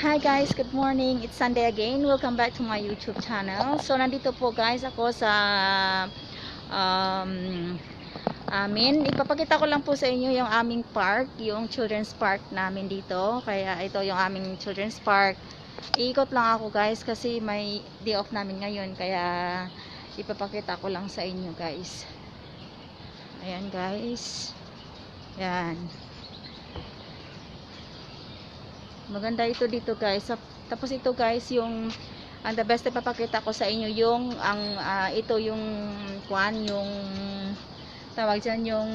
Hi guys, good morning. It's Sunday again. Welcome back to my YouTube channel. So nandito po guys ako sa um, ipapakita ko lang po sa inyo yung aming park, yung children's park namin dito. Kaya ito yung aming children's park. Iikot lang ako guys kasi may day off namin ngayon. Kaya ipapakita ko lang sa inyo guys. Ayan guys. Yan. Maganda ito dito guys. Tapos ito guys yung ang the best na papakita ko sa inyo yung ito yung yung tawag dyan yung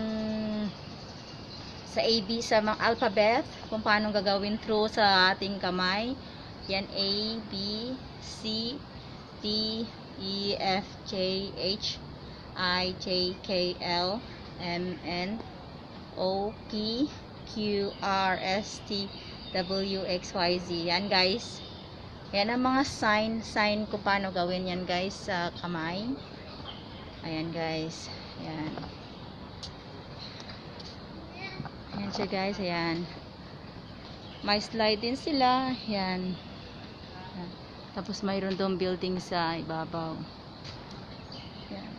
sa AB sa mga alphabet kung paano gagawin through sa ating kamay. Yan A, B, C, D, E, F, J, H, I, J, K, L, M, N, O, P, Q, R, S, T, W, X, Y, Z. Yan guys. Yan ang mga sign kung paano gawin yan guys sa kamay. Ayan guys. Yan. Ayan siya guys. Ayan. May slide din sila. Yan. Ayan. Tapos mayroon doon building sa ibabaw. Yan.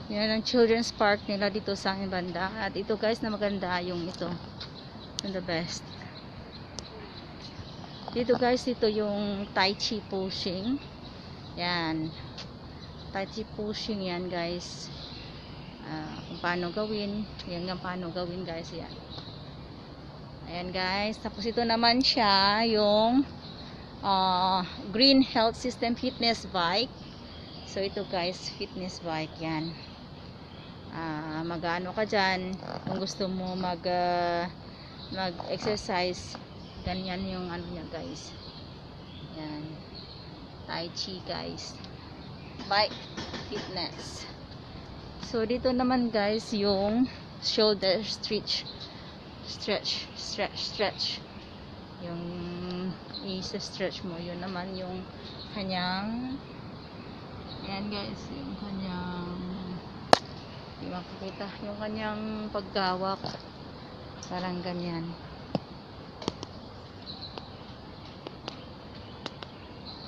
Yan ang children's park nila dito sa aming banda. At ito guys na maganda yung ito. And the best. Dito guys, ito yung Tai Chi pushing. Yan. Tai Chi pushing yan guys. Kung paano gawin. Yan nga paano gawin guys. Yan. Ayan guys. Tapos ito naman siya yung Green Health System Fitness Bike. So ito guys, fitness bike yan. Mag-ano ka dyan kung gusto mo mag-exercise, ganyan yung ano niya guys. Yan. Tai Chi guys. Bike fitness. So dito naman guys yung shoulder stretch. Yung i-stretch mo. Yun naman yung kanyang yan guys, yung kanyang di makikita, yung kanyang paggawak parang ganyan.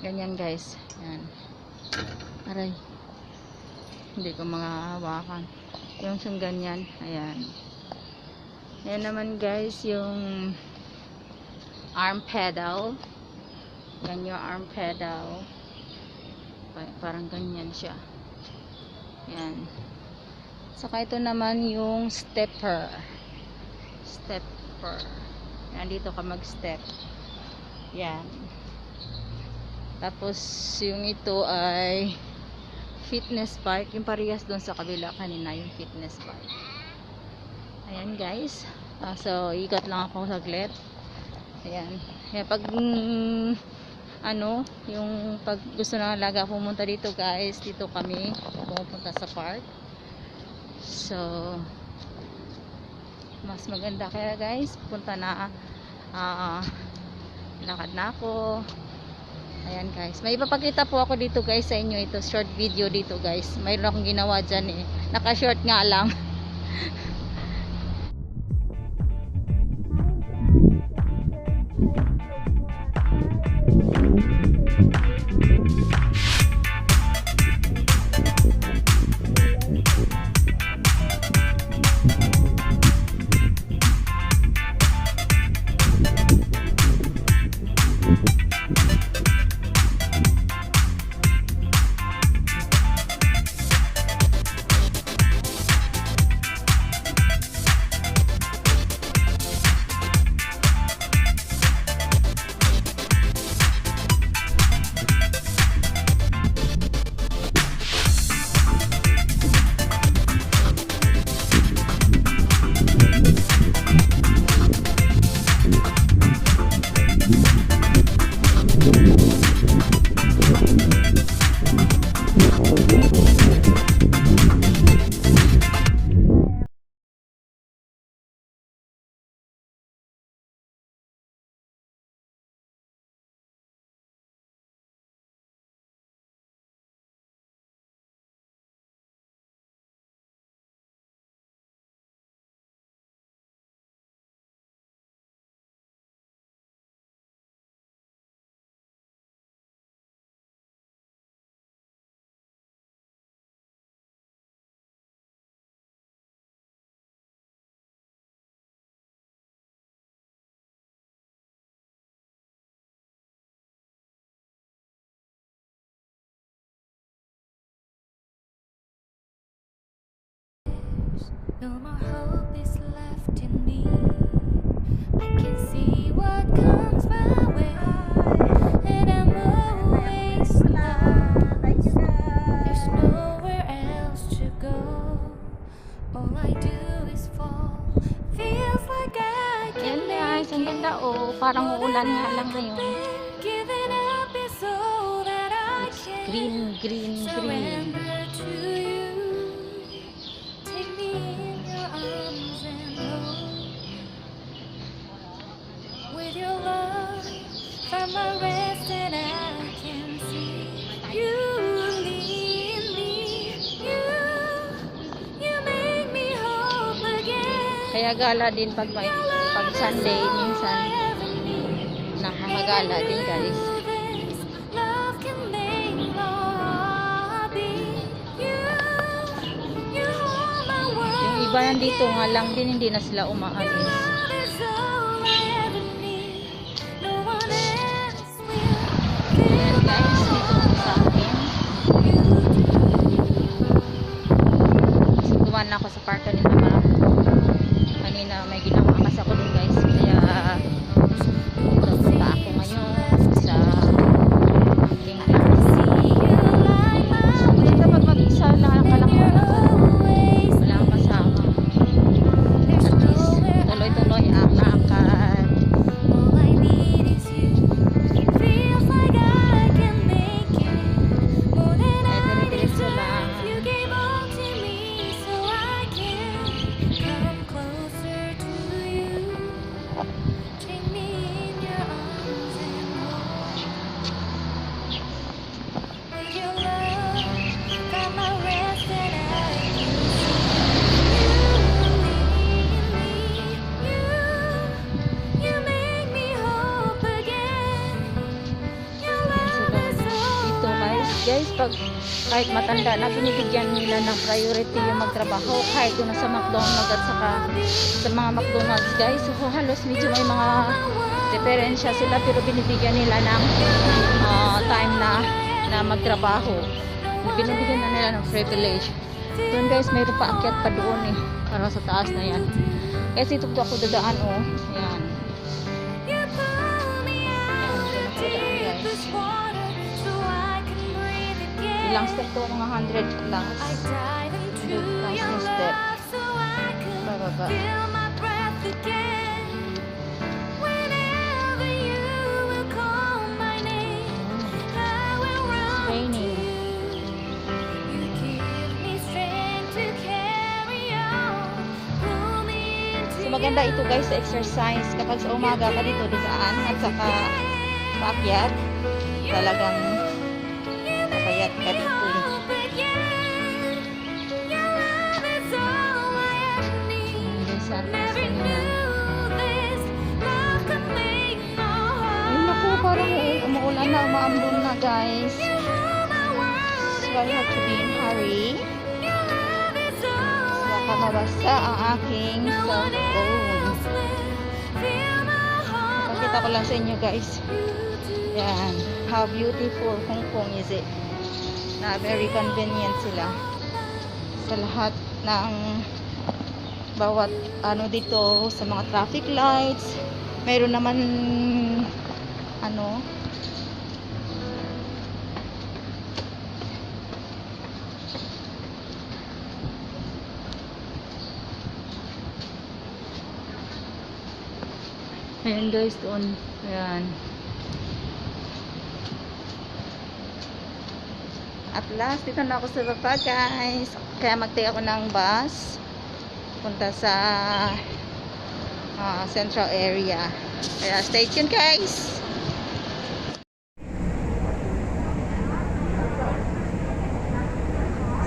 Ganyan guys. Yan. Aray. Hindi ko makahawakan. Yung siyang ganyan. Ayan. Yan naman guys yung arm pedal. Yan yung arm pedal. Parang ganyan siya. Yan. Saka ito naman yung stepper. Yan, dito ka mag-step. Yan. Tapos yung ito ay fitness bike. Yung parehas doon sa kabila kanina yung fitness bike. Ayan guys. So ikot lang ako saglit. Ayan. Kaya pag yung pag gusto ng alaga pumunta dito guys, dito kami pupunta sa park. So mas maganda kaya guys, punta na lakad na ako. Ayan guys, may ipapakita po ako dito guys sa inyo. Ito short video dito guys, mayroon akong ginawa dyan naka short nga lang. No more hope is left in me. I can see what comes my way, and I'm always lost. There's nowhere else to go. All I do is fall. Feels like I Ayan can guys, make ang it. ganda oh. Parang uulan nga lang ngayon. Giving up is all that I It's can. green, green, green. Surrender to you. Take me in your arms and hold. With your love, find my rest and I can see you lead me. You make me hope again. Kaya gala din pag pag Sunday minsan nakakagala din guys. Love can make my heart beat. You hold my world. Yung iba nandito nga lang din hindi na sila umaalis. Love is all I ever need. No one else will Ayan guys, dito ako sa akin. Dumaan na ako sa park kanina pa. Kanina may ginawa kasi ako dun guys. Kaya pupunta ako ngayon sa aking class. Kasi kapag mag-isa lang ka lang wala kang kasama. At least tuloy-tuloy ang lakad. All I need is you. Feels like I can make it. More than I Dire-diretso deserve. lang. You gave all to me so I can come closer to you. Take me in your arms and hold. With your love, got my rest and I can you make me hope again. Your love is all Dito guys, pag kahit matanda na binibigyan nila ng priority yung magtrabaho kahit doon sa McDonald's at saka sa mga McDonald's guys. So halos medyo may mga diferensya sila pero binibigyan nila ng time na magtrabaho. Binibigyan na nila ng privilege. Doon guys, mayroon pa akyat pa doon eh. Para sa taas na yan. Kasi ito ako dadaan oh. Ayan. You pull me out of Ayan, guys. deepest water so I can breathe again. Ilang step to? Mga 100 lang. I dive into Taas your na step. love so I can Bababa. feel my breath again. Whenever you will call my name, I will run to raining. you. You give me strength to carry on. Pull me into So maganda ito guys sa exercise kapag sa umaga ka dito dadaan at saka paakyat. Talagang papayat ka dito eh. Hanggang sa taas kanina. Ay naku, parang umuulan na, umaambon na guys. So I have to be in hurry. Baka mabasa ang aking cellphone. Pakita ko lang sa inyo guys. Yan. How beautiful Hong Kong is it. Na very convenient sila. Sa lahat ng bawat ano dito sa mga traffic lights. Mayroon naman ano ayan guys doon. Ayan. At last, dito na ako sa baba guys. Kaya mag-take ako ng bus. Punta sa central area. Kaya stay tuned guys.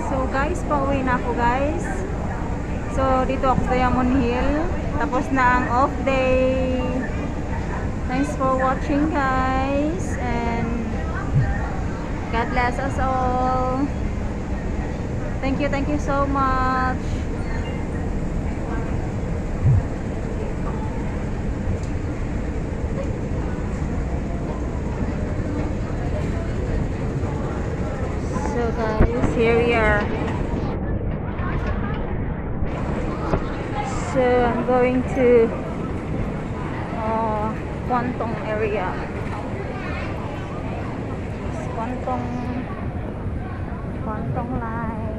So guys, pauwi na ako guys. So dito ako sa Diamond Hill. Tapos na ang off day. Thanks for watching guys. And God bless us all. Thank you so much. So guys, here we are. going to Kwantong area. Kwantong line.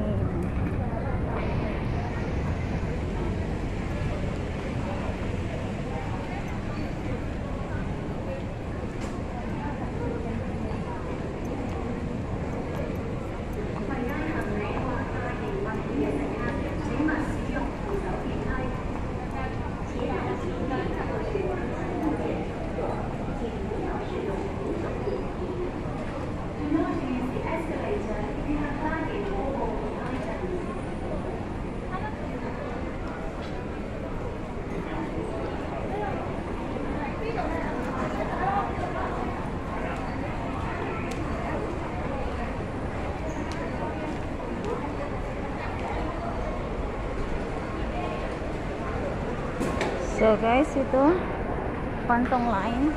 So guys, ito Kwantong line.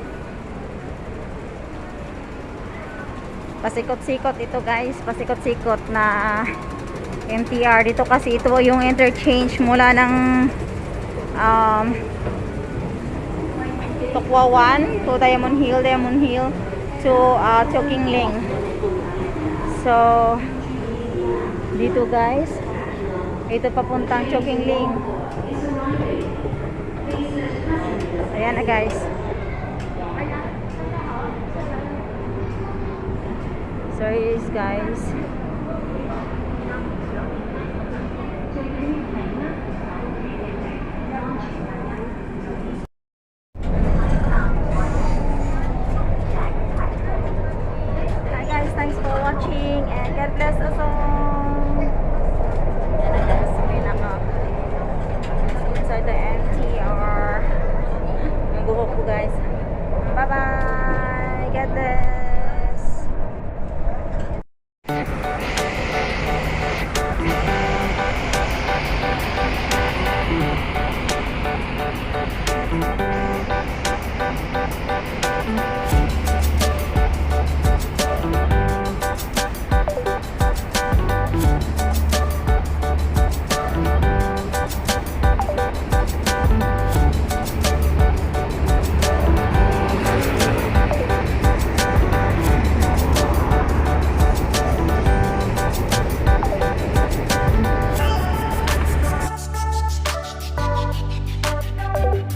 Pasikot-sikot ito guys, pasikot-sikot na MTR dito kasi ito yung interchange mula ng Tokwawan to Diamond Hill to Chokingling. So dito guys, ito papuntang Chokingling. Ayan na guys. Sorry guys.